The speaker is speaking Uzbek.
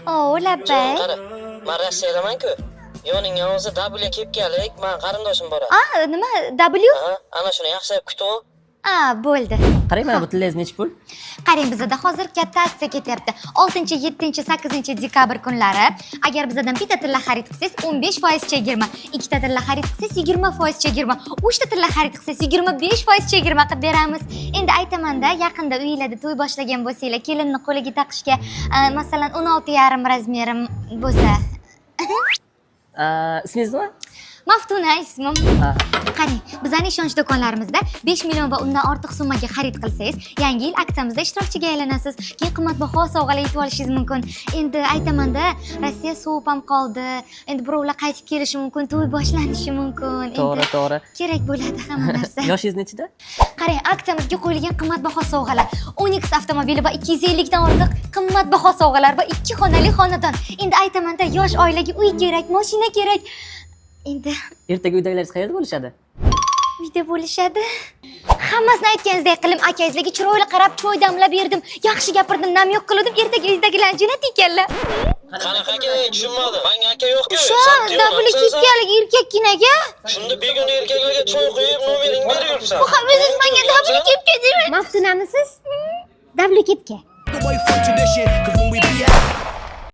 O, labbay. Qara, men Rossiyadaman-ku. Yoningga o'zi W kelib kelik, men qarindoshim boradi. Nima? W? Ha, ana shuni yaxshilab kutib. Bo'ldi. Qarang, mana bu tillangiz necha pul? Qarang, bizda hozir katta aksiya ketyapti. 6, 7, 8 dekabr kunlari agar bizdan bitta tilla xarid qilsangiz 15% chegirma, ikkita tilla xarid qilsangiz 20% chegirma, 3 ta tilla xarid qilsangiz 25% chegirma qilib beramiz. Endi aytaman-da, yaqinda uylarda to'y boshlagan bo'lsanglar, kelinni qo'liga taqishga, masalan, 16,5 razmerim bo'lsa. Ismingiz nima? Maftuna ismim. Ha. Qarang, bizning ishonch do'konlarimizda 5 million va undan ortiq summaga xarid qilsangiz, yangi yil aksiyamizda ishtirokchiga aylanasiz. Keyin qimmatbaho sovg'alar yutib olishingiz mumkin. Endi aytaman-da, Rossiya sovib ham qoldi. Endi birovlar qaytib kelishi mumkin, to'y boshlanishi mumkin. To'g'ri. Kerak bo'ladi hamma narsa. Yoshingiz nechida? Qarang, aksiyamizga qo'yilgan qimmatbaho sovg'alar, Onyx avtomobili va 250 dan ortiq qimmatbaho sovg'alar va 2 xonali xonadon. Endi aytaman-da, yosh oilaga uy kerak, mashina kerak. Endi Ertaga uydagilaringiz qayerda bo'lishadi? uyda bo'lishadi. Hammasini aytganingizdek qilib, akangizlarga chiroyli qarab, choy damlab berdim. Yaxshi gapirdim, nam yo'q qildim. Ertaga uydagilar jo'nat ekanlar. Qanaqa aka, tushunmadim. Menga aka yo'q-ku. Shu dabli ketkalik erkakkinaga. Shunda begona erkaklarga choy quyib, nomeringni berib yuribsan. O'zingiz menga dabli ketga deyman. Maftunamisiz? Dabli ketga. Away from tradition, 'cause when we